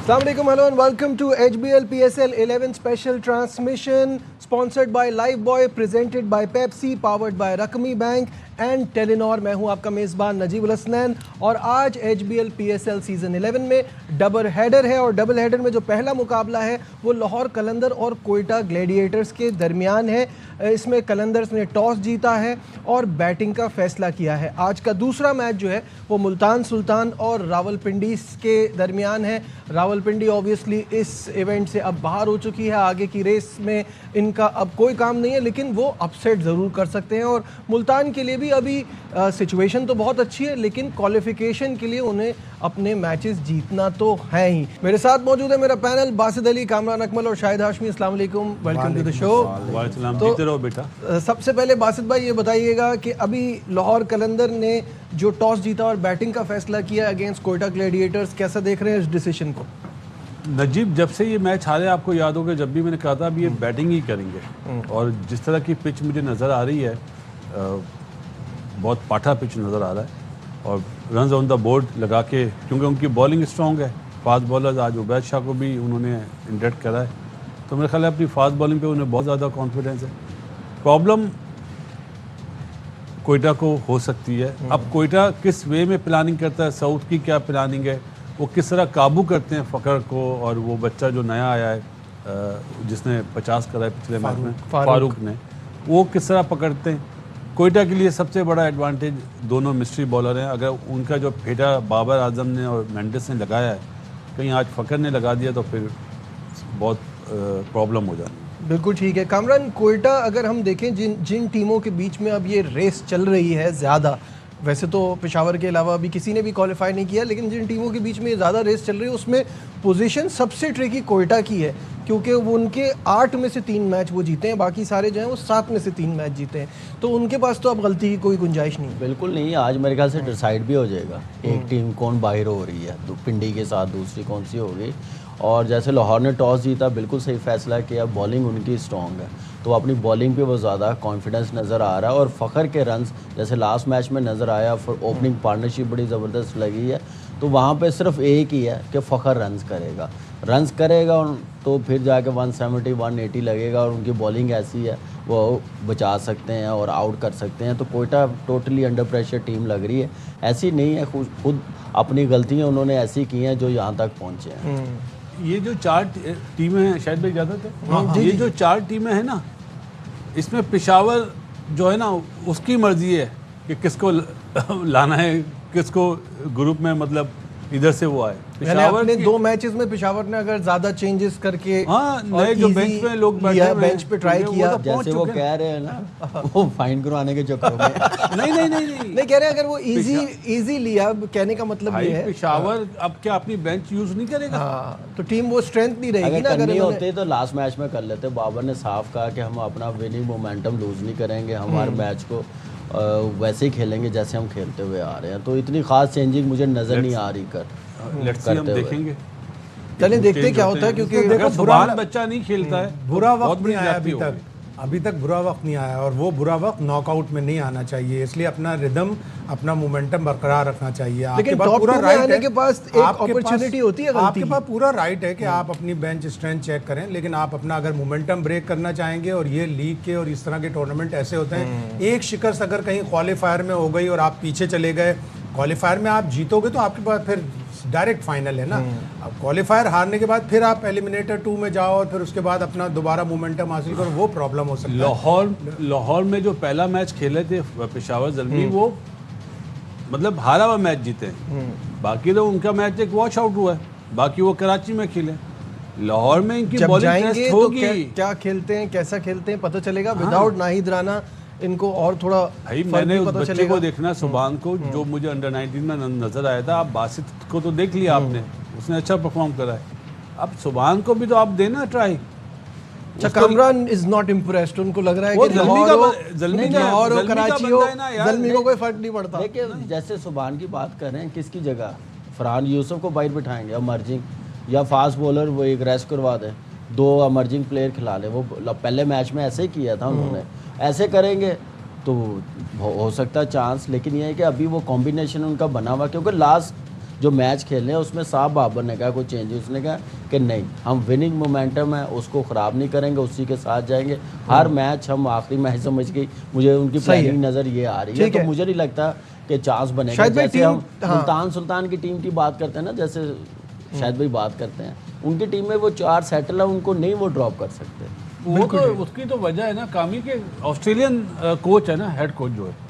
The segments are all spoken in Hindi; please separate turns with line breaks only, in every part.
Assalamualaikum, hello and welcome to HBL PSL 11 special transmission sponsored by Lifebuoy, presented by Pepsi, powered by Rakmi Bank and Telenor. मैं हूं आपका मेज़बान नजीब उल हसनैन और आज HBL PSL सीज़न 11 में डबल हेडर है और डबल हेडर में जो पहला मुकाबला है वो लाहौर कलंदर और कोयटा ग्लैडिएटर्स के दरमियान है। इसमें कलंदर्स ने टॉस जीता है और बैटिंग का फैसला किया है। आज का दूसरा मैच जो है वो मुल्तान सुल्तान और रावलपिंडी के दरमियान है। रावलपिंडी ऑब्वियसली इस इवेंट से अब बाहर हो चुकी है, आगे की रेस में इनका अब कोई काम नहीं है, लेकिन वो अपसेट ज़रूर कर सकते हैं। और मुल्तान के लिए भी अभी सिचुएशन तो बहुत अच्छी है, लेकिन क्वालिफिकेशन के लिए उन्हें अपने मैचेस जीतना तो है ही। मेरे साथ मौजूद है मेरा पैनल, बासित अली, कामरान अकमल और शाहिद हाशमी। अस्सलाम वालेकुम, वेलकम टू द शो।
तो जीते रहो बेटा।
सबसे पहले बासित भाई ये बताइएगा कि अभी लाहौर कलंदर ने जो टॉस जीता और बैटिंग का फैसला किया अगेंस्ट कोयटा ग्लैडिएटर्स, कैसा देख रहे हैं इस डिसीजन को?
नजीब, जब से ये मैच हारे आपको याद होगा, जब भी मैंने कहा था अब ये बैटिंग ही करेंगे, और जिस तरह की पिच मुझे नज़र आ रही है, बहुत पाठा पिच नज़र आ रहा है और रन्स ऑन द बोर्ड लगा के, क्योंकि उनकी बॉलिंग स्ट्रॉन्ग है, फास्ट बॉलर्स, आज उबैद शाह को भी उन्होंने इंडक्ट करा है, तो मेरे ख्याल है अपनी फास्ट बॉलिंग पे उन्हें बहुत ज़्यादा कॉन्फिडेंस है। प्रॉब्लम कोयटा को हो सकती है। अब कोयटा किस वे में प्लानिंग करता है, साउथ की क्या प्लानिंग है, वो किस तरह काबू करते हैं फ़खर को, और वो बच्चा जो नया आया है जिसने 50 करा है पिछले मैच में, फारूक ने, वो किस तरह पकड़ते हैं। कोयटा के लिए सबसे बड़ा एडवांटेज दोनों मिस्ट्री बॉलर हैं। अगर उनका जो फेटा बाबर आजम ने और मेंडिस ने लगाया है, कहीं आज फ़खर ने लगा दिया तो फिर बहुत प्रॉब्लम हो जाती।
बिल्कुल ठीक है कामरान। कोयटा अगर हम देखें जिन टीमों के बीच में अब ये रेस चल रही है ज़्यादा, वैसे तो पेशावर के अलावा अभी किसी ने भी क्वालिफाई नहीं किया, लेकिन जिन टीमों के बीच में ज़्यादा रेस चल रही है उसमें पोजीशन सबसे ट्रिकी कोयटा की है, क्योंकि वो उनके 8 में से 3 मैच वो जीते हैं, बाकी सारे जो हैं वो 7 में से 3 मैच जीते हैं, तो उनके पास तो अब गलती की कोई गुंजाइश नहीं।
बिल्कुल नहीं, आज मेरे ख्याल से डिसाइड भी हो जाएगा एक टीम कौन बाहर हो रही है, पिंडी के साथ दूसरी कौन सी होगी। और जैसे लाहौर ने टॉस जीता, बिल्कुल सही फैसला किया, बॉलिंग उनकी स्ट्रॉन्ग है, तो अपनी बॉलिंग पे वो ज़्यादा कॉन्फिडेंस नज़र आ रहा है। और फ़खर के रन्स जैसे लास्ट मैच में नज़र आया, फिर ओपनिंग पार्टनरशिप बड़ी ज़बरदस्त लगी है, तो वहाँ पे सिर्फ एक ही है कि फ़खर रन्स करेगा तो फिर जाके 170 180 लगेगा, और उनकी बॉलिंग ऐसी है वो बचा सकते हैं और आउट कर सकते हैं। तो Quetta totally under pressure team लग रही है, ऐसी नहीं है, खुद अपनी गलतियाँ उन्होंने ऐसी की हैं जो यहाँ तक पहुँचे हैं।
ये जो 4 टीमें हैं, शायद भाई ज़्यादा थे, ये जो 4 टीमें हैं ना, इसमें पेशावर जो है ना उसकी मर्जी है कि किसको लाना है, किसको ग्रुप में, मतलब इधर से वो आए।
पेशावर ने 2 मैचेस में पेशावर ने अगर ज्यादा चेंजेस करके,
हाँ, नए जो बेंच पे लोग बैठे हैं,
बेंच पे ट्राई किया,
जैसे वो कह रहे हैं ना वो फाइन करवाने के चक्कर में
नहीं कह रहे, अगर वो इजी लिया, कहने का मतलब ये है
पेशावर अब क्या अपनी बेंच यूज नहीं करेगा।
तो टीम वो स्ट्रेंथ नहीं रहेगी ना।
अगर होते तो लास्ट मैच में कर लेते। बाबर ने साफ कहा कि हम अपना विनिंग मोमेंटम लूज नहीं करेंगे, हमारे मैच को वैसे ही खेलेंगे जैसे हम खेलते हुए आ रहे हैं, तो इतनी खास चेंजिंग मुझे नज़र नहीं आ रही
हम देखेंगे।
चलें देखते क्या होता है, क्योंकि
देखो सुभान बच्चा नहीं खेलता है,
बुरा वक्त नहीं आया अभी तक बुरा वक्त नहीं आया, और वो बुरा वक्त नॉकआउट में नहीं आना चाहिए, इसलिए अपना रिदम, अपना मोमेंटम बरकरार रखना चाहिए।
आपके पास पूरा राइट है, के पास एक अपॉर्चुनिटी होती है,
आपके पास पूरा राइट है कि आप अपनी बेंच स्ट्रेंथ चेक करें, लेकिन आप अपना अगर मोमेंटम ब्रेक करना चाहेंगे, और ये लीग के और इस तरह के टूर्नामेंट ऐसे होते हैं, एक शिकस्त अगर कहीं क्वालिफायर में हो गई और आप पीछे चले गए, क्वालिफायर में आप जीतोगे तो आपके पास फिर डायरेक्ट फाइनल है ना। अब क्वालिफायर हारने के बाद फिर आप एलिमिनेटर 2 में जाओ और फिर उसके बाद अपना दोबारा मोमेंटम हासिल करो, वो प्रॉब्लम हो सकती है।
लाहौर में जो पहला मैच खेले थे पेशावर ज़ल्मी, वो मतलब हारा हुआ मैच जीते, बाकी तो उनका मैच एक वॉश आउट हुआ है, बाकी वो कराची में खेले। लाहौर में इनकी बॉलिंग टेस्ट होगी,
तो क्या खेलते हैं, कैसा खेलते हैं पता चलेगा। विदाउट नाहिद राना इनको और थोड़ा
भाई मैंने उस बच्चे को देखना, सुभान को, जो मुझे अंडर 19 में नजर आया था। आप बासित को तो देख लिया आपने, उसने अच्छा परफॉर्म करा है, अब सुभान को भी तो आप देना try.
Kamran is not impressed, उनको लग रहा है कि लाहौर हो कराची हो, ज़ल्मी को कोई फर्क नहीं पड़ता।
देखिए जैसे सुभान की बात कर रहे हैं, किसकी जगह फरहान यूसुफ को बाहर बिठाएंगे अमर्जिंग, या फास्ट बॉलर वो एक रेस्ट करवा दें, 2 अमर्जिंग प्लेयर खिला लें। वो पहले मैच में ऐसे ही किया था उन्होंने, ऐसे करेंगे तो हो सकता है चांस, लेकिन ये है कि अभी वो कॉम्बिनेशन उनका बना हुआ, क्योंकि जो मैच खेलने हैं उसमें साहब बाबर ने कहा कोई चेंज, उसने कहा कि नहीं, हम विनिंग मोमेंटम है उसको ख़राब नहीं करेंगे, उसी के साथ जाएंगे हर मैच। हम आखिरी मैच समझ के मुझे उनकी प्लानिंग नज़र ये आ रही है, तो मुझे नहीं लगता कि चांस बनेगा। जैसे हम मुल्तान सुल्तान की टीम की बात करते हैं ना, जैसे शायद भाई बात करते हैं, उनकी टीम में वो 4 सेटल है, उनको नहीं वो ड्रॉप कर सकते।
वो तो उसकी तो वजह है ना कामी के ऑस्ट्रेलियन कोच है ना, हेड कोच जो है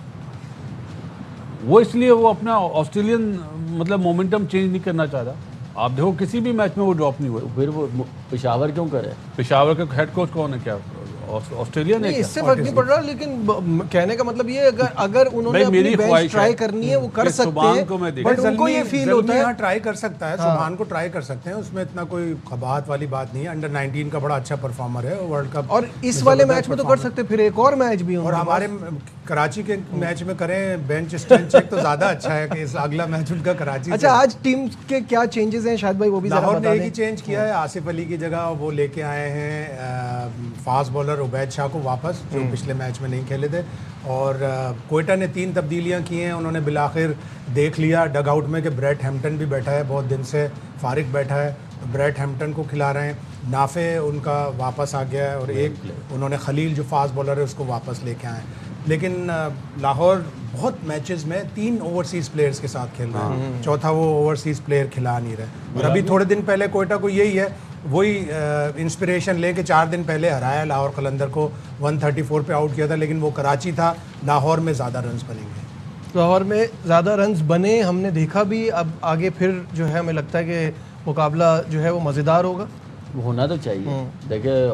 वो, इसलिए वो अपना ऑस्ट्रेलियन मतलब मोमेंटम चेंज नहीं करना चाह रहा। आप देखो किसी भी मैच में वो ड्रॉप नहीं हुआ।
फिर वो पेशावर क्यों करे?
पेशावर का हेड कोच कौन है, क्या ऑस्ट्रेलिया ने?
इससे फर्क नहीं पड़ रहा, लेकिन कहने का मतलब ये अगर उन्होंने अपनी बेंच ट्राई करनी है वो कर सकते हैं, बट उनको ये फील होता है
ट्राई कर सकता है, सुभान को ट्राई कर सकते हैं, उसमें इतना कोई खबात वाली बात नहीं है। अंडर 19 का बड़ा अच्छा परफॉर्मर है वर्ल्ड कप,
और इस वाले मैच में तो कर सकते, फिर एक और मैच भी
और हमारे कराची के मैच में करें बेंच स्ट्रेंथ चेक तो ज्यादा अच्छा है कि इस अगला मैच उनका कराची।
अच्छा, आज टीम के क्या चेंजेस हैं शायद भाई, वो भी
लाहौर ने एक ही चेंज किया है, आसिफ अली की जगह वो लेके आए हैं फास्ट बॉलर उबैद शाह को वापस, जो पिछले मैच में नहीं खेले थे। और कोयटा ने 3 तब्दीलियां की हैं, उन्होंने बिलाखिर देख लिया डग आउट में कि ब्रेट हैम्पटन भी बैठा है, बहुत दिन से फारिग बैठा है, तो ब्रेट हैम्पटन को खिला रहे हैं। नाफे उनका वापस आ गया है, और एक उन्होंने खलील जो फास्ट बॉलर है उसको वापस लेके आए। लेकिन लाहौर बहुत मैचेस में 3 ओवरसीज़ प्लेयर्स के साथ खेल रहे हैं, चौथा वो ओवरसीज़ प्लेयर खिला नहीं रहे। और अभी थोड़े दिन पहले कोयटा को यही है, वही इंस्पिरेशन लेके 4 दिन पहले हराया लाहौर कलंदर को, 134 पे आउट किया था, लेकिन वो कराची था। लाहौर में ज़्यादा रन्स बनेंगे,
लाहौर में ज़्यादा रन्स बने, हमने देखा भी। अब आगे फिर जो है हमें लगता है कि मुकाबला जो है वो मज़ेदार होगा,
होना तो चाहिए। देखिए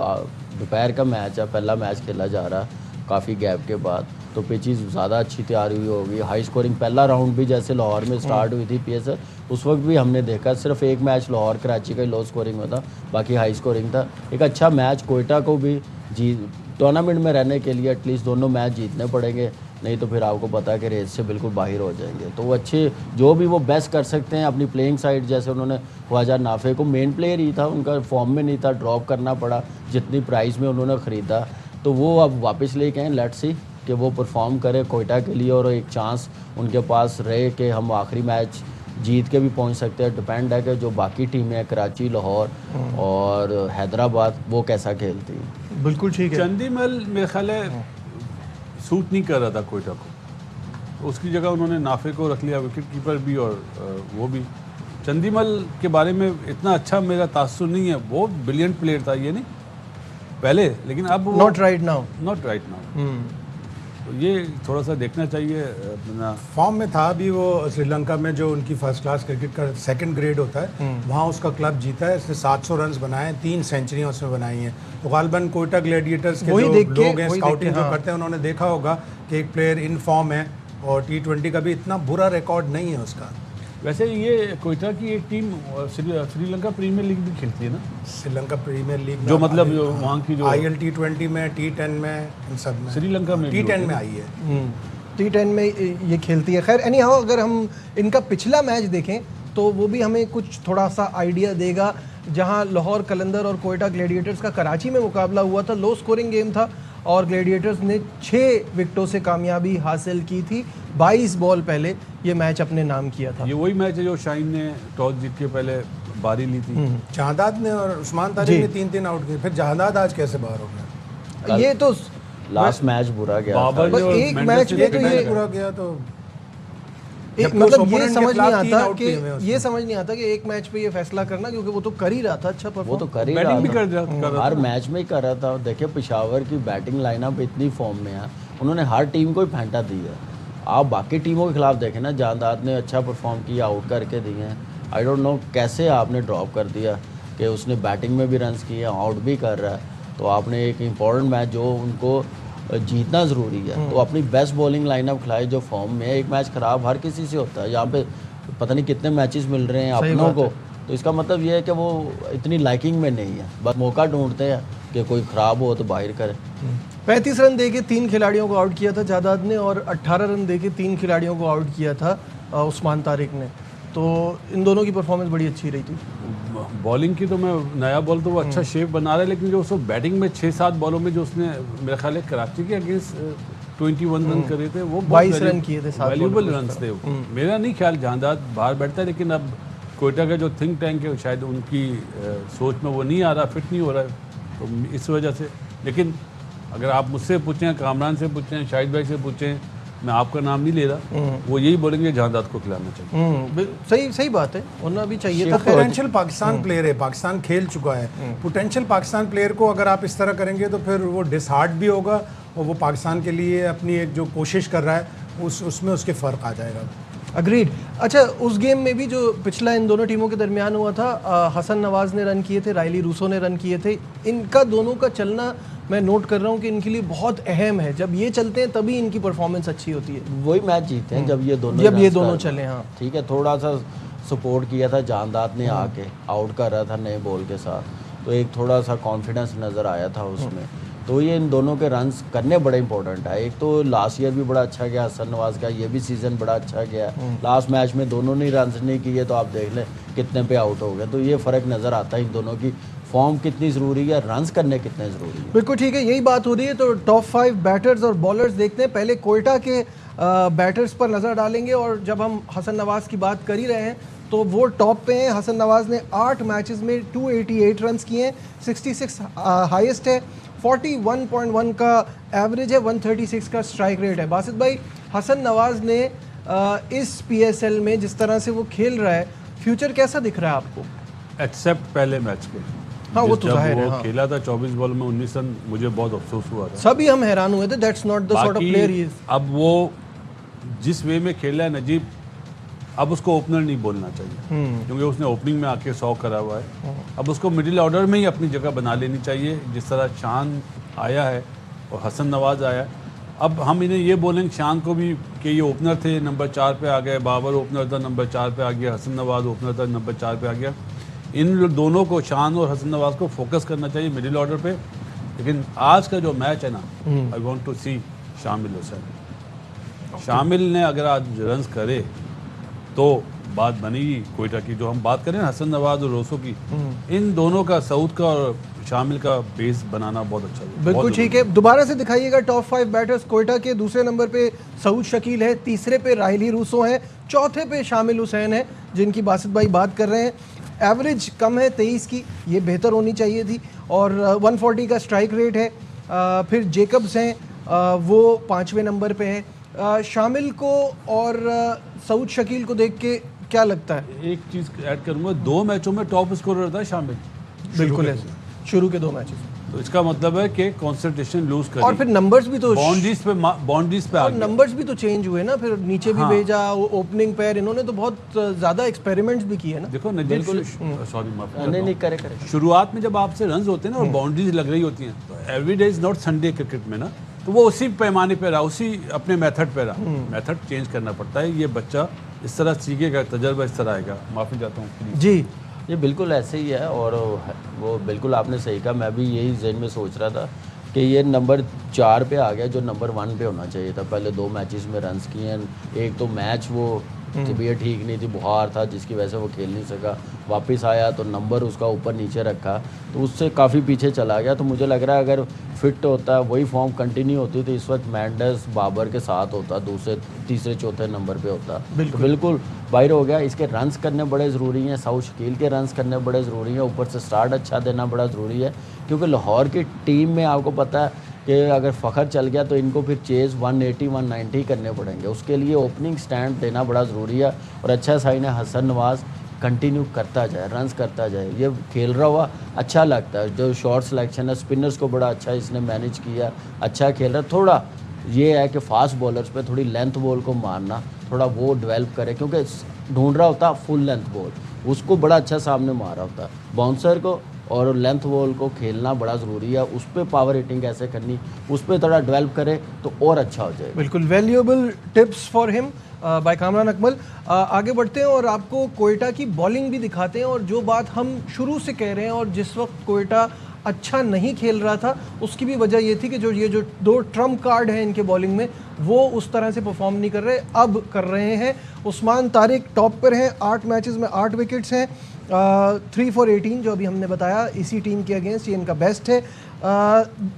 दोपहर का मैच है, पहला मैच खेला जा रहा काफ़ी गैप के बाद, तो पिचेस ज़्यादा अच्छी तैयारी हुई होगी, हाई स्कोरिंग। पहला राउंड भी जैसे लाहौर में स्टार्ट हुई थी PSL, उस वक्त भी हमने देखा सिर्फ एक मैच लाहौर कराची का ही लो स्कोरिंग में था, बाकी हाई स्कोरिंग था। एक अच्छा मैच कोयटा को भी टूर्नामेंट में रहने के लिए एटलीस्ट दोनों मैच जीतने पड़ेंगे, नहीं तो फिर आपको पता है कि रेस से बिल्कुल बाहर हो जाएंगे। तो वो अच्छे जो भी वो बेस्ट कर सकते हैं अपनी प्लेइंग साइड, जैसे उन्होंने ख्वाजा नाफे को, मेन प्लेयर ही था, उनका फॉर्म में नहीं था, ड्रॉप करना पड़ा जितनी प्राइस में उन्होंने ख़रीदा, तो वो अब वापस लेके आए। लेट्स सी कि वो परफॉर्म करे कोयटा के लिए, और एक चांस उनके पास रहे कि हम आखिरी मैच जीत के भी पहुंच सकते हैं। डिपेंड है कि जो बाकी टीमें हैं कराची, लाहौर और हैदराबाद, वो कैसा खेलती हैं।
बिल्कुल ठीक है।
चंदीमल मेरे ख्याल है सूट नहीं कर रहा था कोयटा को, तो उसकी जगह उन्होंने नाफे को रख लिया, विकेट कीपर भी और वो भी। चंदीमल के बारे में इतना अच्छा मेरा तासुर नहीं है, वो ब्रिलियंट प्लेयर था ये नहीं पहले, लेकिन अब
not right now,
not right now. तो ये थोड़ा सा देखना चाहिए अपना।
फॉर्म में था अभी वो श्रीलंका में, जो उनकी फर्स्ट क्लास क्रिकेट का 2nd ग्रेड होता है, वहाँ उसका क्लब जीता है, इसने 700 रन बनाए, 3 सेंचुरियाँ उसमें बनाई हैं। तो गालबन कोयटा ग्लेडिएटर्स के जो लोग हैं स्काउटिंग जो करते हैं, उन्होंने देखा होगा कि एक प्लेयर इन फॉर्म है, और T20 का भी इतना बुरा रिकॉर्ड नहीं है उसका।
वैसे ये कोयटा की एक टीम श्रीलंका प्रीमियर लीग भी खेलती है ना,
श्रीलंका प्रीमियर लीग
जो मतलब जो वहाँ की जो
ILT20 में, T10 में, इन सब में,
श्रीलंका में
T10 में आई है।
T10 में ये खेलती है। खैर एनी हाउ, अगर हम इनका पिछला मैच देखें तो वो भी हमें कुछ थोड़ा सा आइडिया देगा, जहां लाहौर कलंदर और कोयटा ग्लेडिएटर्स का कराची में मुकाबला हुआ था। लो स्कोरिंग गेम था और ग्लेडिएटर्स ने 6 विकेटों से कामयाबी हासिल की थी। 22 बॉल पहले ये मैच अपने नाम किया था।
ये वही मैच है जो शाहीन ने टॉस जीत के पहले बारी ली थी।
जहादाद ने और उस्मान तारिक ने 3-3 आउट किए, फिर जहादाद आज कैसे बाहर हो गया?
ये तो
लास्ट मैच बुरा गया
बाबर
था।
ने और
एक
मेंडेस
मैच
ने
में तो
कितना
ये
गया?
पूरा गया तो
मतलब ये समझ नहीं आता
कि
कि ये समझ नहीं आता कि एक मैच पे ये फैसला करना, क्योंकि वो तो कर ही रहा था अच्छा
वो
परफॉर्म।
तो कर ही
बैटिंग भी
रहा
कर
था,
रहा
हर
था।
मैच में ही कर रहा था। देखिए पेशावर की बैटिंग लाइनअप इतनी फॉर्म में है, उन्होंने हर टीम को ही फेंटा दी है। आप बाकी टीमों के खिलाफ देखें ना, जहादाद ने अच्छा परफॉर्म किया, आउट करके दिए हैं। आई डोंट नो कैसे आपने ड्रॉप कर दिया कि उसने बैटिंग में भी रन्स किए, आउट भी कर रहा है। तो आपने एक इम्पॉर्टेंट मैच जो उनको जीतना ज़रूरी है, तो अपनी बेस्ट बॉलिंग लाइनअप खिलाई जो फॉर्म में है। एक मैच ख़राब हर किसी से होता है, यहाँ पे पता नहीं कितने मैचेस मिल रहे हैं अपनों को, तो इसका मतलब ये है कि वो इतनी लाइकिंग में नहीं है, बस मौका ढूंढते हैं कि कोई ख़राब हो तो बाहर करे।
35 रन देके 3 खिलाड़ियों को आउट किया था जहादाद ने, और 18 रन देके 3 खिलाड़ियों को आउट किया था उस्मान तारिक ने। तो इन दोनों की परफॉर्मेंस बड़ी अच्छी रही थी।
बॉलिंग की तो मैं नया बॉल तो वो अच्छा शेप बना रहा है, लेकिन जो उसको बैटिंग में 6-7 बॉलों में जो उसने मेरे ख्याल है कराची के अगेंस्ट 21 रन करे थे, वो
22 रन किए थे, 7
वैल्यूबल रन थे। मेरा नहीं ख्याल जहांदाद बाहर बैठता है, लेकिन अब कोयटा का जो थिंक टैंक है शायद उनकी सोच में वो नहीं आ रहा, फिट नहीं हो रहा है, तो इस वजह से। लेकिन अगर आप मुझसे पूछें, कामरान से पूछें, शाहिद भाई से पूछें, मैं आपका नाम नहीं ले रहा, वो यही बोलेंगे जहांदाद को खिलाना चाहिए।
सही बात है, होना भी चाहिए था।
पोटेंशियल पाकिस्तान प्लेयर है, पाकिस्तान खेल चुका है, पोटेंशियल पाकिस्तान प्लेयर को अगर आप इस तरह करेंगे तो फिर वो डिसहार्ट भी होगा और वो पाकिस्तान के लिए अपनी एक जो कोशिश कर रहा है उसमें उसके फ़र्क आ जाएगा।
अग्रीड। अच्छा, उस गेम में भी जो पिछला इन दोनों टीमों के दरमियान हुआ था, हसन नवाज ने रन किए थे, रायली रूसो ने रन किए थे। इनका दोनों का चलना मैं नोट कर रहा हूँ कि इनके लिए बहुत अहम है। जब ये चलते हैं तभी इनकी परफॉर्मेंस अच्छी होती है।
वही मैच जीतते हैं जब ये दोनों
चले। हाँ
ठीक है, थोड़ा सा सपोर्ट किया था जहांदाद ने आके, आउट कर रहा था नए बॉल के साथ, तो एक थोड़ा सा कॉन्फिडेंस नज़र आया था उसमें। तो ये इन दोनों के रन्स करने बड़े इंपॉर्टेंट है। एक तो लास्ट ईयर भी बड़ा अच्छा गया हसन नवाज का, ये भी सीज़न बड़ा अच्छा गया। लास्ट मैच में दोनों ने रन्स नहीं किए तो आप देख लें कितने पे आउट हो गए। तो ये फ़र्क नज़र आता है इन दोनों की फॉर्म कितनी ज़रूरी है, रन्स करने कितने ज़रूरी है।
बिल्कुल ठीक है, यही बात हो रही है। तो टॉप 5 बैटर्स और बॉलर्स देखते हैं। पहले कोयटा के बैटर्स पर नज़र डालेंगे, और जब हम हसन नवाज की बात कर ही रहे हैं तो वो टॉप पे हैं। हसन नवाज ने 8 मैचेस में 288 रन्स किए हैं, 66 हाईएस्ट है, 41.1 का एवरेज है, 136 का स्ट्राइक रेट है। बासित भाई, हसन नवाज ने इस PSL में जिस तरह से वो खेल रहा है, फ्यूचर कैसा दिख रहा है आपको?
एक्सेप्ट पहले मैच के,
हाँ वो तो जाहिर है।
हाँ। खेला था 24 बॉल में 19 रन, मुझे बहुत अफसोस हुआ था।
सभी हम हैरान हुए थे, that's not the sort of player he is.
अब वो जिस वे में खेला है नजीब, अब उसको ओपनर नहीं बोलना चाहिए, क्योंकि उसने ओपनिंग में आके 100 करा हुआ है। अब उसको मिडिल ऑर्डर में ही अपनी जगह बना लेनी चाहिए, जिस तरह शान आया है और हसन नवाज आया है। अब हम इन्हें ये बोलेंगे शान को भी कि ये ओपनर थे, नंबर 4 पे आ गए, बाबर ओपनर था, नंबर 4 पे आ गया, हसन नवाज ओपनर था, नंबर 4 पे आ गया। इन दोनों को, शान और हसन नवाज को फोकस करना चाहिए मिडिल ऑर्डर पे। लेकिन आज का जो मैच है ना, आई वांट टू सी शामिल हुसैन। शामिल ने अगर आज रन्स करे तो बात बनेगी कोयटा की। जो हम बात करें हसन नवाज और रोसो की, इन दोनों का, सऊद का और शामिल का बेस बनाना बहुत अच्छा है।
बिल्कुल ठीक है। दोबारा से दिखाइएगा टॉप 5 बैटर्स। कोयटा के दूसरे नंबर पे सऊद शकील है, तीसरे पे रायली रूसो है, चौथे पे शामिल हुसैन है, जिनकी बासित भाई बात कर रहे हैं। एवरेज कम है 23 की, ये बेहतर होनी चाहिए थी, और 140 का स्ट्राइक रेट है। फिर जेकब्स हैं, वो 5वें नंबर पे हैं। शामिल को और सऊद शकील को देख के क्या लगता है?
एक चीज़ ऐड करूँगा, 2 मैचों में टॉप स्कोरर था शामिल।
बिल्कुल है, शुरू के 2 मैचेस।
तो इसका मतलब है कि कंसंट्रेशन लूज कर,
और फिर नंबर्स भी तो
बाउंड्रीज पे आ गया।
नंबर्स भी तो चेंज हुए ना, फिर नीचे भी
हाँ।
भेजा, ओपनिंग पैर, इन्होंने तो बहुत ज़्यादा एक्सपेरिमेंट्स भी किए ना।
देखो नजीब, सॉरी
नहीं करे
शुरुआत में जब आपसे रन होते हैं ना और बाउंड्रीज लग रही होती हैं, तो every day is not Sunday cricket में ना, तो वो उसी पैमाने पे रहा, उसी अपने मेथड पे रहा। मेथड चेंज करना पड़ता है। ये बच्चा इस तरह सीखेगा, तजर्बा इस तरह आएगा। माफ़ी चाहता हूँ
जी।
ये बिल्कुल ऐसे ही है, और वो बिल्कुल आपने सही कहा। मैं भी यही जहन में सोच रहा था कि ये नंबर 4 पे आ गया जो नंबर 1 पे होना चाहिए था। पहले 2 मैचेस में रन्स किए हैं, एक तो मैच वो तबीयत ठीक नहीं थी, बुखार था, जिसकी वजह से वो खेल नहीं सका। वापस आया तो नंबर उसका ऊपर नीचे रखा, तो उससे काफ़ी पीछे चला गया। तो मुझे लग रहा है अगर फिट होता, वही फॉर्म कंटिन्यू होती, तो इस वक्त मैंडस बाबर के साथ होता, दूसरे तीसरे चौथे नंबर पे होता। बिल्कुल बाहर हो गया। इसके रन्स करने बड़े ज़रूरी हैं, सऊद शकील के रन्स करने बड़े ज़रूरी हैं, ऊपर से स्टार्ट अच्छा देना बड़ा ज़रूरी है, क्योंकि लाहौर की टीम में आपको पता है कि अगर फ़खर चल गया तो इनको फिर चेज़ 180 190 करने पड़ेंगे। उसके लिए ओपनिंग स्टैंड देना बड़ा ज़रूरी है। और अच्छा साइन है, हसन नवाज कंटिन्यू करता जाए, रन्स करता जाए, ये खेल रहा हुआ अच्छा लगता है। जो शॉर्ट सिलेक्शन है, स्पिनर्स को बड़ा अच्छा इसने मैनेज किया, अच्छा खेल रहा है। थोड़ा ये है कि फास्ट बॉलर्स पे थोड़ी लेंथ बॉल को मारना, थोड़ा वो डेवलप करे, क्योंकि ढूंढ रहा होता फुल लेंथ बॉल, उसको बड़ा अच्छा सामने मारा होता। बाउंसर को और लेंथ बॉल को खेलना बड़ा ज़रूरी है। उस पर पावर हिटिंग कैसे करनी, उस पर थोड़ा डेवलप करे तो और अच्छा हो जाए।
बिल्कुल valuable tips for him by Kamran Akmal. आगे बढ़ते हैं और आपको कोयटा की बॉलिंग भी दिखाते हैं। और जो बात हम शुरू से कह रहे हैं, और जिस वक्त कोयटा अच्छा नहीं खेल रहा था, उसकी भी वजह ये थी कि ये जो 2 ट्रम्प कार्ड हैं इनके बॉलिंग में, वो उस तरह से परफॉर्म नहीं कर रहे, अब कर रहे हैं। उस्मान तारिक टॉप पर हैं, 8 मैचेस में 8 विकेट्स हैं। 3 for 18 जो अभी हमने बताया, इसी टीम के अगेंस्ट ये इनका बेस्ट है।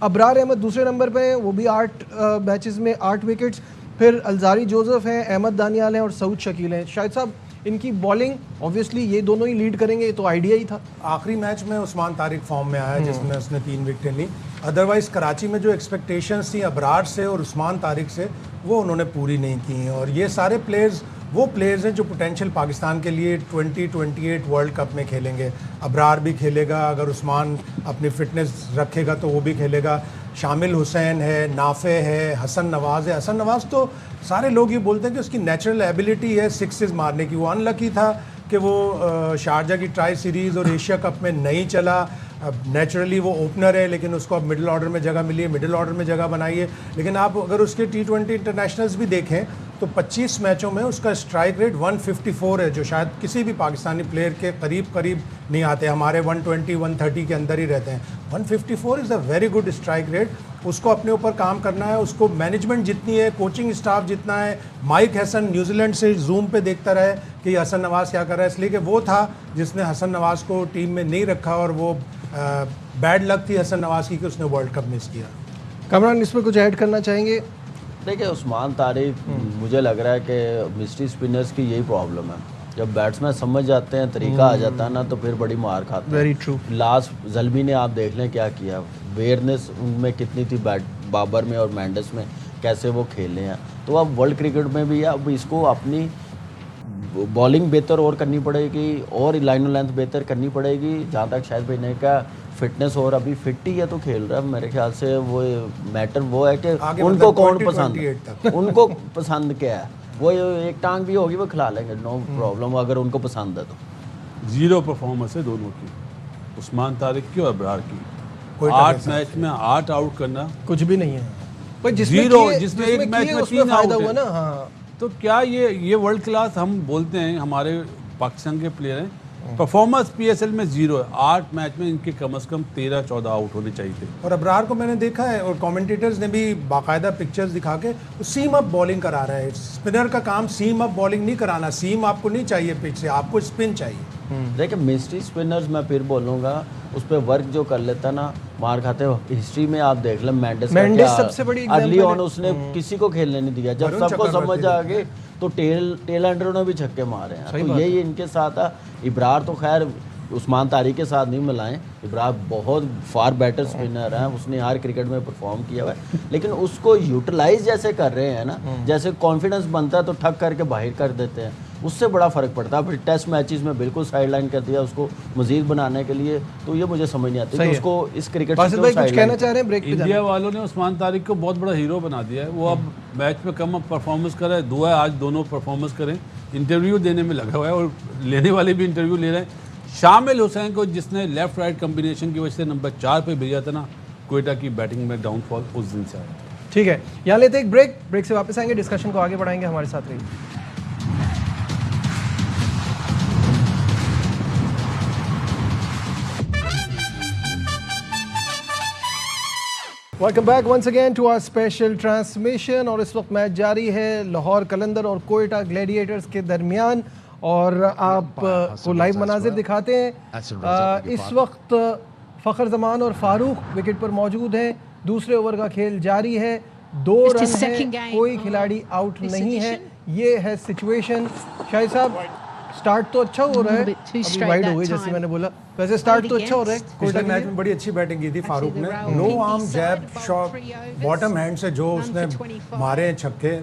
अबरार अहमद दूसरे नंबर पे हैं, वो भी 8 मैचेस में 8 विकेट्स। फिर अलजारी जोसेफ हैं, अहमद दानियाल हैं और सऊद शकील हैं। शाहिद साहब, इनकी बॉलिंग ऑब्वियसली ये दोनों ही लीड करेंगे, ये तो आइडिया ही था।
आखिरी मैच में उस्मान तारिक फॉर्म में आया जिसमें उसने 3 विकेटें ली। अदरवाइज़ कराची में जो एक्सपेक्टेशंस थी अबरार से और उस्मान तारिक से, वो उन्होंने पूरी नहीं की। और ये सारे प्लेयर्स वो प्लेयर्स हैं जो पोटेंशियल पाकिस्तान के लिए 2028 वर्ल्ड कप में खेलेंगे। अबरार भी खेलेगा, अगर उस्मान अपनी फिटनेस रखेगा तो वो भी खेलेगा। शामिल हुसैन है, नाफे है, हसन नवाज़ है। हसन नवाज़ तो सारे लोग ये बोलते हैं कि उसकी नेचुरल एबिलिटी है सिक्सेस मारने की। वो अनलकी था कि वो शारजा की ट्राई सीरीज़ और एशिया कप में नहीं चला। अब नेचुरली वो ओपनर है, लेकिन उसको अब मिडिल ऑर्डर में जगह मिली है, मिडिल ऑर्डर में जगह बनाई है। लेकिन आप अगर उसके T20 इंटरनेशनल्स भी देखें तो 25 मैचों में उसका स्ट्राइक रेट 154 है, जो शायद किसी भी पाकिस्तानी प्लेयर के करीब नहीं आते। हमारे 120-130 के अंदर ही रहते हैं। 154 is a very good strike rate. उसको अपने ऊपर काम करना है, उसको मैनेजमेंट जितनी है, कोचिंग स्टाफ जितना है। माइक हसन न्यूजीलैंड से जूम पे देखता रहे कि हसन नवाज़ क्या कर रहा है, इसलिए कि वो था जिसने हसन नवाज़ को टीम में नहीं रखा और वो बैड लक थी हसन नवाज़ की कि उसने वर्ल्ड कप मिस किया।
कमरान, इसमें कुछ ऐड करना चाहेंगे?
देखिए, उस्मान तारिक मुझे लग रहा है कि मिस्ट्री स्पिनर्स की यही प्रॉब्लम है। जब बैट्समैन समझ जाते हैं, तरीका आ जाता है ना, तो फिर बड़ी मार खाते हैं।
Very true.
लास्ट ज़ल्मी ने आप देख लें क्या किया, अवेयरनेस उनमें कितनी थी बाबर में और मैंडस में, कैसे वो खेले हैं। तो अब वर्ल्ड क्रिकेट में भी अब इसको अपनी बॉलिंग बेहतर और करनी पड़ेगी और लाइन लेंथ बेहतर करनी पड़ेगी। जहाँ तक शायद भाई ने कहा फिटनेस, और अभी फिट ही है तो खेल रहा है। मेरे ख्याल से वो मैटर वो है कि उनको कौन पसंद, उनको पसंद क्या है। वो एक टांग भी होगी वो खिला लेंगे, नो प्रॉब्लम, अगर उनको पसंद है तो।
0 परफॉर्मेंस है दोनों की, उस्मान तारिक की और अबरार की। 8 मैच में 8 आउट करना
कुछ भी नहीं है। पर जिसमें
एक मैच में 3
फायदा
आउट
हुआ
है
ना। हाँ,
तो क्या ये वर्ल्ड क्लास हम बोलते हैं, हमारे पाकिस्तान के प्लेयर हैं। परफॉर्मेंस PSL में 0 है। 8 मैच में इनके कम से कम 13-14 आउट होने चाहिए थे।
और अबरार को मैंने देखा है और कमेंटेटर्स ने भी बाकायदा पिक्चर्स दिखा के सीम अप बॉलिंग करा रहा है। स्पिनर का काम सीम अप बॉलिंग नहीं कराना। सीम आपको नहीं चाहिए पिच से, आपको स्पिन चाहिए।
देखिए, मिस्ट्री स्पिनर्स मैं फिर बोलूँगा, उस पर वर्क जो कर लेता ना, मार खाते हो। हिस्ट्री में आप देख लें, मैंडेस
सबसे बड़ी
अर्ली ऑन उसने किसी को खेलने नहीं दिया। जब सबको समझ आ गए तो टेल एंडर ने भी छक्के मारे हैं। तो यही इनके साथ है। इब्रार तो खैर उस्मान तारिक के साथ नहीं मिलाएं, इब्रार बहुत फार बेटर स्पिनर है, उसने हर क्रिकेट में परफॉर्म किया हुआ है। लेकिन उसको यूटिलाइज जैसे कर रहे हैं ना, जैसे कॉन्फिडेंस बनता है तो ठग करके बाहर कर देते हैं, उससे बड़ा फ़र्क पड़ता है। फिर टेस्ट मैचेस में बिल्कुल साइड लाइन कर दिया उसको मजीद बनाने के लिए। तो ये मुझे समझ नहीं आती कि उसको इस क्रिकेट
से कुछ कहना चाह रहे हैं ब्रेक पे?
इंडिया वालों ने उस्मान तारिक को बहुत बड़ा हीरो बना दिया है। वो अब मैच में कम परफॉर्मेंस कर रहा है। दुआ है आज दोनों परफॉर्मेंस करें। इंटरव्यू देने में लगा हुआ है और लेने वाले भी इंटरव्यू ले रहे हैं। शामिल हुसैन को जिसने लेफ्ट राइट कम्बिनेशन की वजह से नंबर 4 पे भेजा था ना, क्वेटा की बैटिंग में डाउनफॉल उस दिन से आया।
ठीक है, यहाँ लेते एक ब्रेक से वापस आएंगे, डिस्कशन को आगे बढ़ाएंगे। हमारे साथ रहिए। Welcome back once again to our special transmission. और इस वक्त मैच जारी है लाहौर कलंदर और कोयटा ग्लैडिएटर्स के दरमियान, और आप को लाइव मनाजिर दिखाते हैं। इस वक्त फ़खर जमान और फारूक विकेट पर मौजूद हैं। दूसरे ओवर का खेल जारी है, 2 रन है, कोई खिलाड़ी आउट नहीं है। ये है सिचुएशन। शाहिद साहब, स्टार्ट तो अच्छा हो रहा है, अभी वाइड हो गई जैसे मैंने बोला। वैसे स्टार्ट तो अच्छा हो रहा है।
पिछले मैच में बड़ी अच्छी बैटिंग की थी फारूक ने। नो आर्म जैब शॉट बॉटम हैंड से जो उसने मारे छक्के।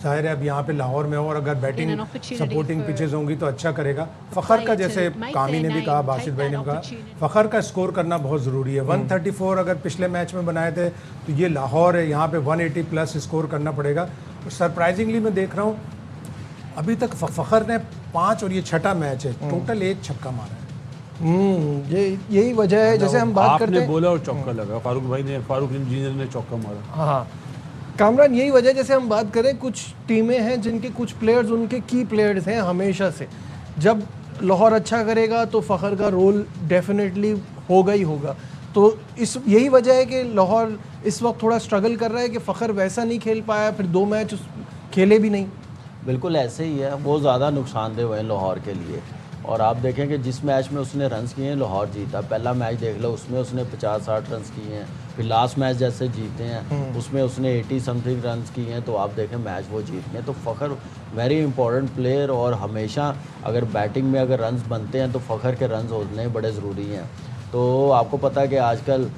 जाहिर है अब यहाँ पे लाहौर में हो और अगर बैटिंग सपोर्टिंग पिचेस होंगी तो अच्छा करेगा। फ़खर का, जैसे कामी ने भी कहा, बासित भाई ने कहा, फ़खर का स्कोर करना बहुत ज़रूरी है। 134 अगर पिछले मैच में बनाए थे तो ये लाहौर है, यहाँ पे 180 प्लस स्कोर करना पड़ेगा। और सरप्राइजिंगली मैं देख रहा हूँ अभी तक फ़खर ने 5 और ये 6ठा मैच है, टोटल 1 छक्का मारा है।
यही वजह है, जैसे हम बात करते हैं,
बोला और चौका लगा, फारूक इंजीनियर ने चौका मारा।
हाँ कामरान, यही वजह, जैसे हम बात करें, कुछ टीमें हैं जिनके कुछ प्लेयर्स उनके की प्लेयर्स हैं हमेशा से। जब लाहौर अच्छा करेगा तो फ़खर का रोल डेफिनेटली होगा ही होगा। तो यही वजह है कि लाहौर इस वक्त थोड़ा स्ट्रगल कर रहा है कि फ़खर वैसा नहीं खेल पाया, फिर 2 मैच खेले भी नहीं।
बिल्कुल ऐसे ही है, वो ज़्यादा नुकसानदेह हुए हैं लाहौर के लिए। और आप देखें कि जिस मैच में उसने रन्स किए हैं लाहौर जीता, पहला मैच देख लो उसमें उसने 50-60 रन्स किए हैं, फिर लास्ट मैच जैसे जीते हैं उसमें उसने 80 समथिंग रन्स किए हैं, तो आप देखें मैच वो जीत गए। तो फ़खर वेरी इंपॉर्टेंट प्लेयर, और हमेशा अगर बैटिंग में अगर रन्स बनते हैं तो फ़खर के रन्स होने बड़े ज़रूरी हैं। तो आपको पता है कि आजकल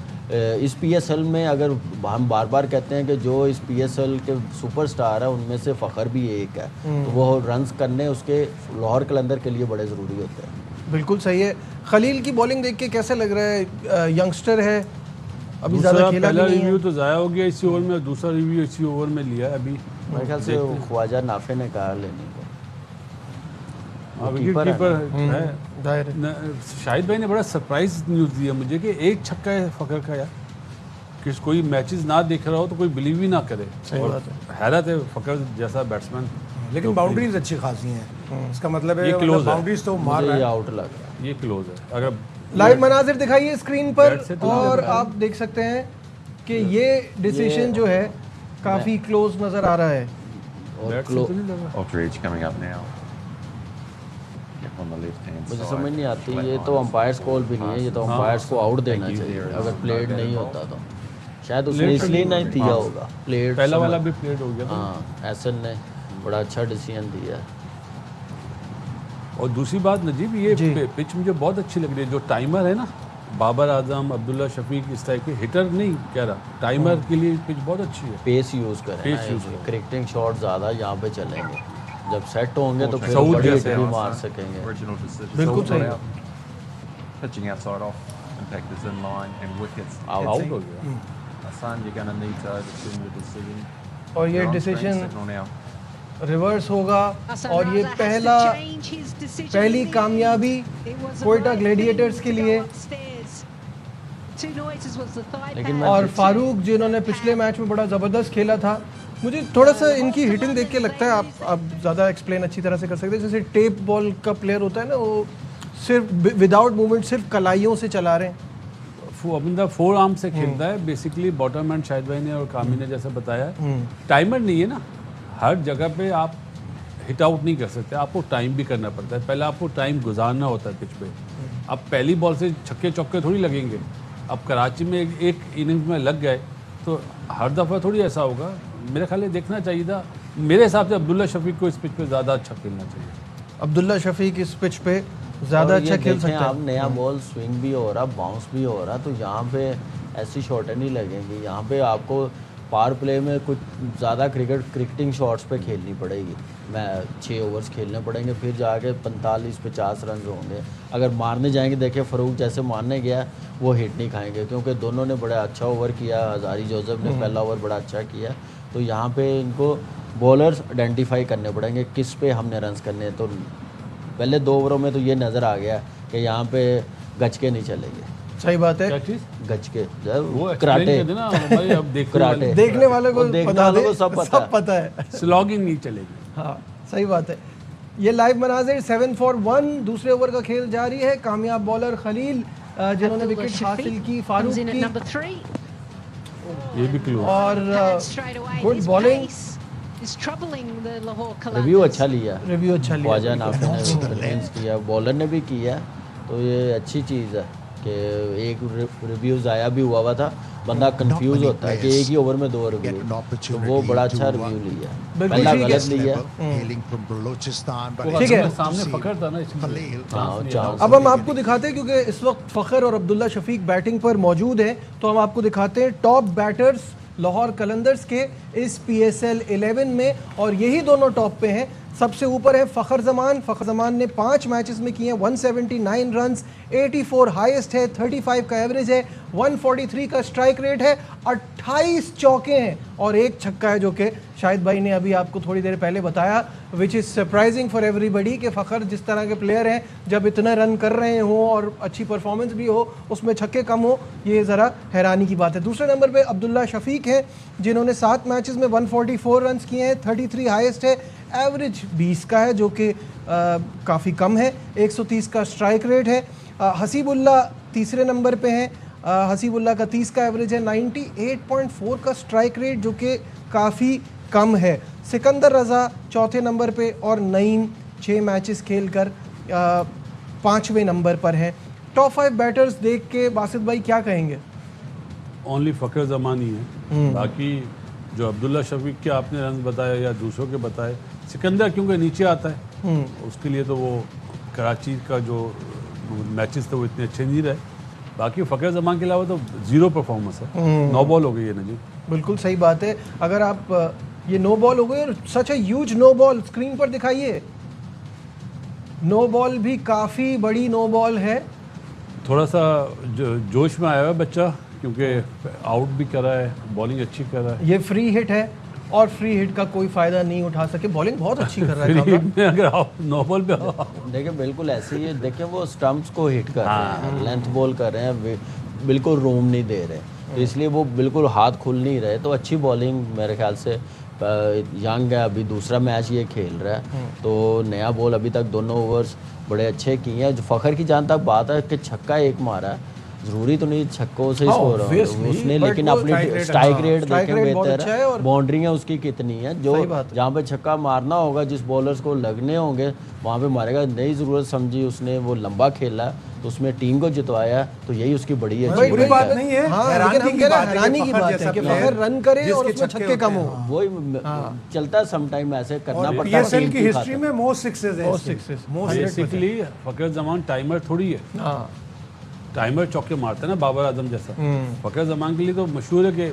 इस PSL में अगर हम बार बार कहते हैं कि जो इस PSL के सुपरस्टार है उनमें से फ़खर भी एक है, तो वो रन्स करने उसके लाहौर कलंदर के लिए बड़े ज़रूरी होते हैं।
बिल्कुल सही है। खलील की बॉलिंग देख के कैसे लग रहा है? यंगस्टर है, अभी ज़्यादा खेला भी
पहला
नहीं
रिव्यू
है।
तो ज़ाया हो गया इसी ओवर में, दूसरा रिव्यू इसी ओवर में लिया है अभी।
मेरे ख्याल से ख्वाजा नाफे ने कहा लेने को,
विकेट
कीपर है
कीपर है।
दाहिर है।
शाहिद भाई ने बड़ा सरप्राइज न्यूज़ दिया मुझे कि एक छक्का है फ़खर का यार, कि कोई मैचेस ना देख रहा हो तो कोई बिलीव ही ना करे।
सही
और
बात है।
हैरत है फ़खर जैसा बैट्समैन।
लेकिन बाउंड्रीज अच्छी खासी हैं, इसका मतलब है
ये close है।
बाउंड्रीज तो मार
मुझे
रहा
ये
है।
आउट लग रहा है।
ये क्लोज है। अगर
लाइव मनाजिर दिखाइए स्क्रीन पर,
बैट से तो
और
लग रहा है।
आप देख सकते हैं कि ये डिसीजन जो है काफ़ी क्लोज नज़र आ रहा है।
और
बैट से तो नहीं लग रहा।
Aldridge coming up now. Get on the left hand
मुझे
side.
समझ नहीं आती,
Flat
ये तो
lines.
अंपायर्स कॉल भी नहीं है, ये तो
हाँ।
अंपायर्स को आउट देना
Thank you.
चाहिए।
There
अगर
is
प्लेड
no
नहीं
bad
होता तो शायद उसने
Played
इसलिए
तो
नहीं
नहीं
दिया
हाँ।
होगा प्लेड।
पहला वाला भी प्लेड हो गया था।
हाँ, एसन ने बड़ा अच्छा डिसीजन दिया।
और दूसरी बात नजीब, ये
जी।
पिच मुझे बहुत अच्छी लग रही है। जो टाइमर है ना, बाबर आजम, अब्दुल्ला शफीक, इस टाइप के हिटर नहीं कह रहा, टाइमर के लिए पिच बहुत अच्छी है।
पेस यूज़ करें,
पेस use करें।
क्रिकेटिंग शॉट ज़्यादा यहाँ पे चलेंगे, जब सेट होंगे तो फिर
सऊद
बड़ी
जैसे
हिट भी
हैं।
मार सकेंगे।
Original decision.
बिल्कुल
Not
सही।
out. Pitching outside off. Impact is in line and wickets.
Out हो गया।
Hassan, you're going to need to overturn the decision.
और ये
You're on screen
decision
signal now.
Reverse होगा, और ये पहली कामयाबी कोयटा ग्लैडिएटर्स के लिए।
लेकिन मैं
और फारूक जिन्होंने पिछले मैच में बड़ा ज़बरदस्त खेला था, मुझे थोड़ा सा इनकी हिटिंग देख के लगता है, आप ज़्यादा एक्सप्लेन अच्छी तरह से कर सकते हैं। जैसे टेप बॉल का प्लेयर होता है ना, वो सिर्फ विदाउट मूवमेंट सिर्फ कलाइयों से चला रहे हैं।
बंदा फोर आर्म से खेलता है बेसिकली। बॉटम एंड शाहिद भाई ने और कामी ने जैसे बताया, टाइमर नहीं है ना, हर जगह पे आप हिट आउट नहीं कर सकते, आपको टाइम भी करना पड़ता है। पहले आपको टाइम गुजारना होता है पिच पे। अब पहली बॉल से छक्के चौके थोड़ी लगेंगे। अब कराची में एक इनिंग्स में लग गए तो हर दफ़ा थोड़ी ऐसा होगा। मेरे ख्याल में देखना चाहिए था, मेरे हिसाब से अब्दुल्ला शफीक को इस पिच पे ज़्यादा अच्छा खेलना चाहिए।
अब्दुल्ला शफीक इस पिच पे ज़्यादा
और ये
अच्छा खेल
देखें
सकता
आप,
है।
नया बॉल स्विंग भी हो रहा, बाउंस भी हो रहा, तो यहाँ पे ऐसी शॉटें नहीं लगेंगी। यहाँ पे आपको पावर प्ले में कुछ ज़्यादा क्रिकेटिंग शॉट्स पे खेलनी पड़ेगी। मैं 6 ओवर्स खेलने पड़ेंगे, फिर जाके 45-50 रन होंगे। अगर मारने जाएंगे, देखिए फ़रूक जैसे मारने गया वो हिट नहीं खाएंगे, क्योंकि दोनों ने बड़ा अच्छा ओवर किया। हज़ारी जोसेफ ने पहला ओवर बड़ा अच्छा किया, तो यहाँ पे इनको बॉलर्स आइडेंटिफाई करने पड़ेंगे किस पे हमने रन्स करने हैं। तो पहले 2 ओवरों में तो ये नज़र आ गया कि यहाँ पे गचके नहीं चलेंगे।
सही बात है।
क्या चीज़?
गचके
वो
कराटे,
एक्सप्लेन कर देना भाई, अब देखने
कराटे।
वाले
देखने वाले को
और देखने
बता
वालों
दे,
को सब पता
है।
स्लॉगिंग नहीं चलेगी।
हाँ, सही बात है। ये लाइव मनाजिर 7 for 1 दूसरे ओवर का खेल जारी है। कामयाब बॉलर खलील जिन्होंने विकेट हासिल की, फारूक की,
ये भी क्लोज।
और गुड बॉलिंग,
रिव्यू अच्छा लिया।
रिव्यू अच्छा लिया।
ख्वाजा नाफे ने भी बैलेंस किया, बॉलर ने भी किया, तो ये अच्छी चीज़ है कि एक रिव्यू ज़ाया भी हुआ था। बंदा कंफ्यूज होता है कि एक ही ओवर में 2 रिव्यू, तो वो बड़ा अच्छा रिव्यू लिया।
बिल्कुल
पहला
ठीक है।
गलत लिया।
ठीक है।
सामने फकर था ना इसमें।
हाँ, चांस
अब हम आपको दिखाते हैं, क्योंकि इस वक्त फ़खर और अब्दुल्ला शफीक बैटिंग पर मौजूद हैं, तो हम आपको दिखाते हैं टॉप बैटर्स लाहौर कलंदर्स के इस PSL 11 में, और यही दोनों टॉप पे हैं। सबसे ऊपर है फ़खर ज़मान ने 5 मैचेस में किए हैं 179 रन्स, 84 हाईएस्ट है, 35 का एवरेज है, 143 का स्ट्राइक रेट है, 28 चौके हैं और 1 छक्का है, जो कि शाहिद भाई ने अभी आपको थोड़ी देर पहले बताया, which is surprising for everybody कि फ़खर जिस तरह के प्लेयर हैं, जब इतना रन कर रहे हों और अच्छी परफॉर्मेंस भी हो, उसमें छक्के कम हो, ये ज़रा हैरानी की बात है। दूसरे नंबर पे अब्दुल्ला शफीक हैं, जिन्होंने 7 मैचेस में 144 रन किए हैं, 33 हाईएस्ट है, एवरेज 20 का है, जो कि काफ़ी कम है, 130 का स्ट्राइक रेट है। हसीबुल्ला तीसरे नंबर पे हैं, हसीबुल्ला का 30 का एवरेज है, 98.4 का स्ट्राइक रेट, जो कि काफ़ी कम है। सिकंदर रज़ा चौथे नंबर पे, और नईम 6 मैचेस खेल कर 5वें नंबर पर हैं। टॉप 5 बैटर्स देख के बासित भाई क्या कहेंगे?
ओनली फ़खर जमान ही है, बाकी जो अब्दुल्ला शफीक के आपने रन बताए या दूसरों के बताए, सिकंदर क्योंकि नीचे आता है उसके लिए तो वो कराची का जो मैचेस थे वो इतने अच्छे नहीं रहे। बाकी फ़खर जमान के अलावा तो ज़ीरो परफॉर्मेंस है। 9 बॉल हो गई है नजीब।
बिल्कुल सही बात है। अगर आप ये 9 बॉल हो गए और सच है ह्यूज 9 बॉल स्क्रीन पर दिखाइए। 9 बॉल भी काफ़ी बड़ी 9 बॉल है।
थोड़ा सा जोश में आया हुआ है बच्चा, क्योंकि आउट भी कर रहा है, बॉलिंग अच्छी कर रहा है।
ये फ्री हिट है और फ्री हिट का कोई फ़ायदा नहीं उठा सके। बॉलिंग बहुत अच्छी कर रहा है
फ्री
कामरान।
हिट में अगर आप 9 बॉल पे
देखिए बिल्कुल ऐसे ही है, देखिए वो स्टंप्स को हिट कर रहे हैं, लेंथ बॉल कर रहे हैं, बिल्कुल रूम नहीं दे रहे, तो इसलिए वो बिल्कुल हाथ खुल नहीं रहे। तो अच्छी बॉलिंग मेरे ख्याल से, यंग है, अभी दूसरा मैच ये खेल रहा है, तो नया बॉल अभी तक दोनों ओवर्स बड़े अच्छे किए हैं। जो फ़खर की जहाँ तक बात है कि छक्का एक मारा है, ज़रूरी तो नहीं छक्कों से स्कोर हो उसने, लेकिन अपनी स्ट्राइक रेट देखें बेहतर है, बाउंड्रियाँ उसकी कितनी है, जो जहाँ पे छक्का मारना होगा, जिस बॉलर्स को लगने होंगे वहाँ पे मारेगा। नई ज़रूरत समझी उसने, वो लंबा खेला तो उसमें टीम को जितवाया, तो यही उसकी बड़ी अच्छी
बुरी बात नहीं है।
हाँ,
हैरानी की बात
है कि फ़खर रन करे और उसमें छक्के कम हो।
वही चलता है, समटाइम ऐसे करना पड़ता है।
पीएसएल की हिस्ट्री में मोस्ट सिक्सेस है।
बेसिकली फ़खर जमान टाइमर थोड़ी है,
हाँ,
टाइमर चौके मारता है ना बाबर आजम जैसा। फ़खर जमान के लिए तो मशहूर है कि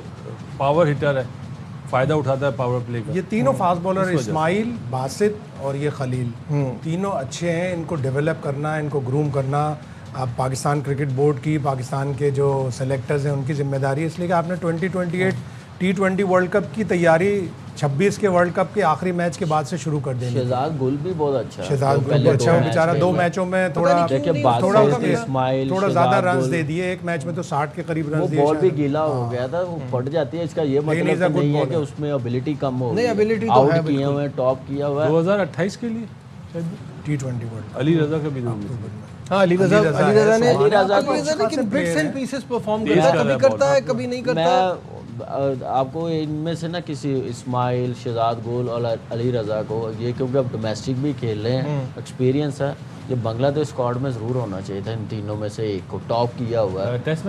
पावर हिटर है, फ़ायदा उठाता है पावर प्ले का।
ये तीनों फास्ट बॉलर इस्माइल, बासित और ये खलील, तीनों अच्छे हैं। इनको डेवलप करना, इनको ग्रूम करना अब पाकिस्तान क्रिकेट बोर्ड की, पाकिस्तान के जो सेलेक्टर्स हैं उनकी जिम्मेदारी है। इसलिए कि आपने 2028 T20 वर्ल्ड कप की तैयारी 26 के वर्ल्ड कप के आखिरी मैच के बाद से शुरू कर देनी।
शहजाद गुल भी बहुत अच्छा है,
शहजाद गुल अच्छा है बेचारा, 2 मैचों में थोड़ा ज़्यादा रन्स दे दिए। एक मैच में तो 60 के करीब रन्स दिए।
बॉल भी गीला हो गया था, वो फट जाती है। इसका ये मतलब तो नहीं है कि उसमें एबिलिटी कम हो गई,
एबिलिटी तो
आउट किए हुए, टॉप किया हुआ है।
2028 के लिए
T20 वर्ल्ड
अली रजा का भी नाम है।
हाँ, अली रजा ने
अली
लेकिन बिट्स एंड पीसेस परफॉर्म करता है, कभी करता है कभी नहीं करता।
मैं आपको इनमें से ना किसी इस्माइल, शहजाद गुल और अली रजा को, ये क्योंकि अब डोमेस्टिक भी खेल रहे हैं, एक्सपीरियंस है, ये बांग्लादेश स्क्वाड में ज़रूर होना चाहिए था। इन तीनों में से एक को टॉप किया हुआ है टेस्ट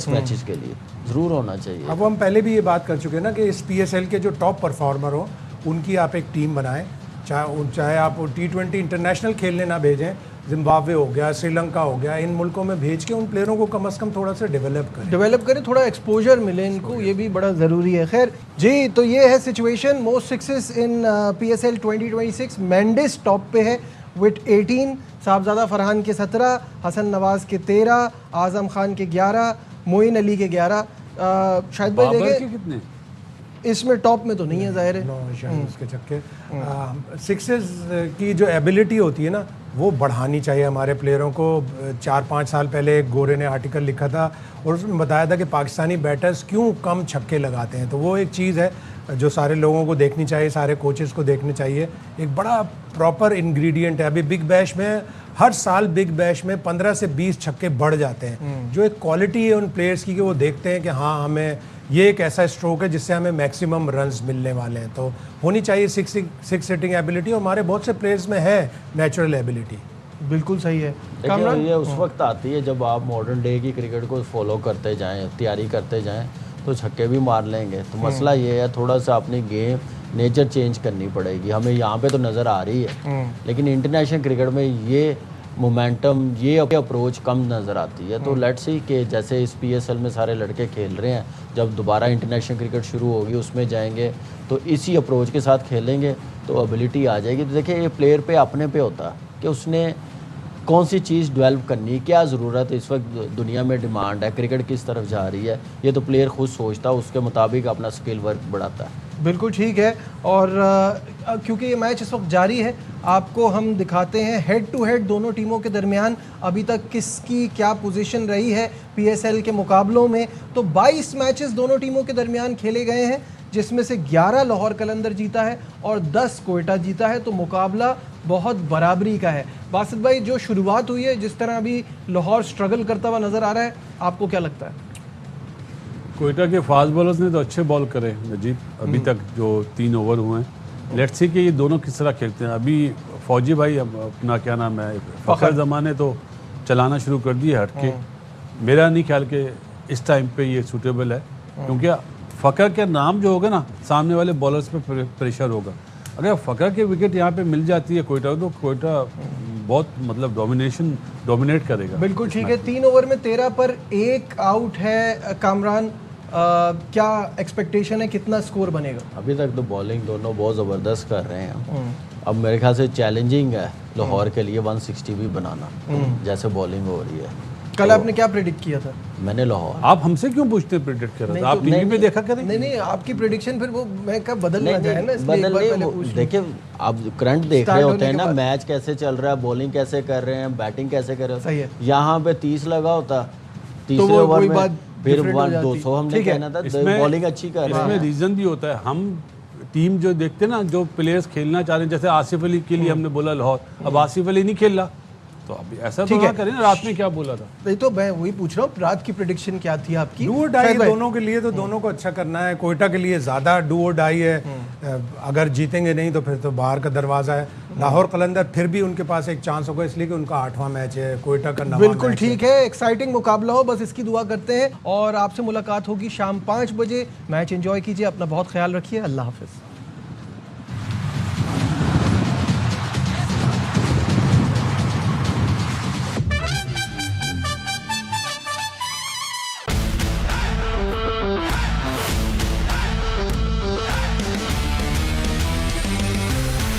मैचेस के लिए, ज़रूर होना चाहिए।
अब हम पहले भी ये बात कर चुके हैं ना कि इस PSL के जो टॉप परफॉर्मर हो उनकी आप एक टीम बनाएं, चाहे आप T20 इंटरनेशनल खेलने ना भेजें, जिम्बाब्वे हो गया, श्रीलंका हो गया, इन मुल्कों में भेज के उन प्लेयरों को कम से कम थोड़ा सा डेवलप करें, थोड़ा एक्सपोजर मिले इनको, ये भी बड़ा ज़रूरी है। खैर जी, तो ये है situation. Most sixes in PSL 2026। Mendis top पे है विथ 18, साहबजादा फरहान के 17, हसन नवाज के 13, आज़म खान के 11, मोइन अली के 11। शायद भाई देखें
कितने
इसमें टॉप में तो नहीं है, ज़ाहिर है।
उसके छक्के सिक्सेस की जो एबिलिटी होती है ना, वो बढ़ानी चाहिए हमारे प्लेयरों को। 4-5 साल पहले एक गोरे ने आर्टिकल लिखा था और उसमें बताया था कि पाकिस्तानी बैटर्स क्यों कम छक्के लगाते हैं। तो वो एक चीज़ है जो सारे लोगों को देखनी चाहिए, सारे कोचेस को देखनी चाहिए। एक बड़ा प्रॉपर इंग्रेडिएंट है। अभी बिग बैश में हर साल बिग बैश में 15 से 20 छक्के बढ़ जाते हैं, जो एक क्वालिटी है उन प्लेयर्स की कि वो देखते हैं कि हाँ, हमें ये एक ऐसा स्ट्रोक है जिससे हमें मैक्सिमम रन्स मिलने वाले हैं। तो होनी चाहिए सिक्स हिटिंग एबिलिटी, और हमारे बहुत से प्लेयर्स में है नेचुरल एबिलिटी।
बिल्कुल सही है।
देखिए ये उस वक्त आती है जब आप मॉडर्न डे की क्रिकेट को फॉलो करते जाएं, तैयारी करते जाएं, तो छक्के भी मार लेंगे। तो मसला ये है, थोड़ा सा अपनी गेम नेचर चेंज करनी पड़ेगी। हमें यहाँ पे तो नज़र आ रही है, लेकिन इंटरनेशनल क्रिकेट में ये मोमेंटम, ये अप्रोच कम नज़र आती है। तो लेट्स सी कि जैसे इस PSL में सारे लड़के खेल रहे हैं, जब दोबारा इंटरनेशनल क्रिकेट शुरू होगी उसमें जाएंगे तो इसी अप्रोच के साथ खेलेंगे तो एबिलिटी आ जाएगी। तो देखिए ये प्लेयर पे अपने पे होता है कि उसने कौन सी चीज़ डेवलप करनी, क्या ज़रूरत है, इस वक्त दुनिया में डिमांड है, क्रिकेट किस तरफ जा रही है, ये तो प्लेयर खुद सोचता है, उसके मुताबिक अपना स्किल वर्क बढ़ाता है।
बिल्कुल ठीक है। और क्योंकि ये मैच इस वक्त जारी है, आपको हम दिखाते हैं हेड टू हेड दोनों टीमों के दरमियान अभी तक किसकी क्या पोजीशन रही है PSL के मुकाबलों में। तो 22 मैचेस दोनों टीमों के दरमियान खेले गए हैं, जिसमें से 11 लाहौर कलंदर जीता है और 10 कोयटा जीता है। तो मुकाबला बहुत बराबरी का है। बासित भाई, जो शुरुआत हुई है, जिस तरह अभी लाहौर स्ट्रगल करता हुआ नज़र आ रहा है, आपको क्या लगता है?
कोयटा के फास्ट बॉलर्स ने तो अच्छे बॉल करे नजीब, अभी तक जो 3 ओवर हुए हैं। लेट्स सी कि ये दोनों किस तरह खेलते हैं। अभी फौजी भाई अपना क्या नाम है फ़खर ज़माने तो चलाना शुरू कर दिए हट के। मेरा नहीं ख्याल कि इस टाइम पे ये सूटेबल है, क्योंकि फ़खर के नाम जो होगा ना सामने वाले बॉलर्स पे प्रेशर होगा। अगर फ़खर की विकेट यहाँ पे मिल जाती है कोयटा तो कोयटा बहुत मतलब डोमिनेट करेगा।
बिल्कुल ठीक है। 3 ओवर में 13 पर 1 आउट है कामरान। क्या एक्सपेक्टेशन है, कितना स्कोर बनेगा?
अभी तक तो बॉलिंग दोनों बहुत ज़बरदस्त कर रहे हैं। अब मेरे ख्याल से चैलेंजिंग है लाहौर के लिए 160 भी बनाना, जैसे बॉलिंग हो रही है।
कल आपने क्या प्रेडिक्ट किया था?
मैंने लाहौर।
आप हमसे क्यों पूछते हैं प्रेडिक्ट कर रहे थे? आप टीवी पे देखा करें।
नहीं, आपकी प्रेडिक्शन फिर वो मैं कब बदल ना जाए ना, इसलिए एक बार पहले पूछ लूं।
देखिए आप करंट देख
Start
रहे
होने
होते हैं
के
ना,
बाद।
मैच कैसे चल रहा है, बॉलिंग कैसे कर रहे हैं, बैटिंग कैसे कर रहे
सही है।
हैं। यहाँ पे 30 लगा होता,
तो
तीसरे
वो
ओवर
कोई
में
बात
फिर
different हो जाती।
200 हमने
ठीक है।
कहना था,
इसमें
बॉलिंग अच्छी कर रहे
इसमें
हैं।
रीजन भी होता है। हम टीम जो देखते हैं ना, जो प्लेयर्स खेलना चाह रहे हैं, जैसे आसिफ अली के लिए हमने बोला लाहौर, अब आसिफ अली नहीं खेल रहा, तो अब ऐसा तो
ठीक
ना
है।
करें ना। रात में क्या बोला था?
नहीं तो मैं वही पूछ रहा हूँ, रात की प्रेडिक्शन क्या थी आपकी?
डू और डाई
शायद भाई।
दोनों के लिए तो दोनों को अच्छा करना है। कोयटा के लिए ज़्यादा डू और डाई है। अगर जीतेंगे नहीं तो फिर तो बाहर का दरवाज़ा है। लाहौर कलंदर फिर भी उनके पास एक चांस होगा, इसलिए कि उनका 8वां मैच है, कोयटा का 9वां
बिल्कुल
मैच है।
ठीक है। एक्साइटिंग मुकाबला हो, बस इसकी दुआ करते हैं। और आपसे मुलाकात होगी शाम 5 बजे। मैच एंजॉय कीजिए, अपना बहुत ख्याल रखिए। अल्लाह हाफिज़।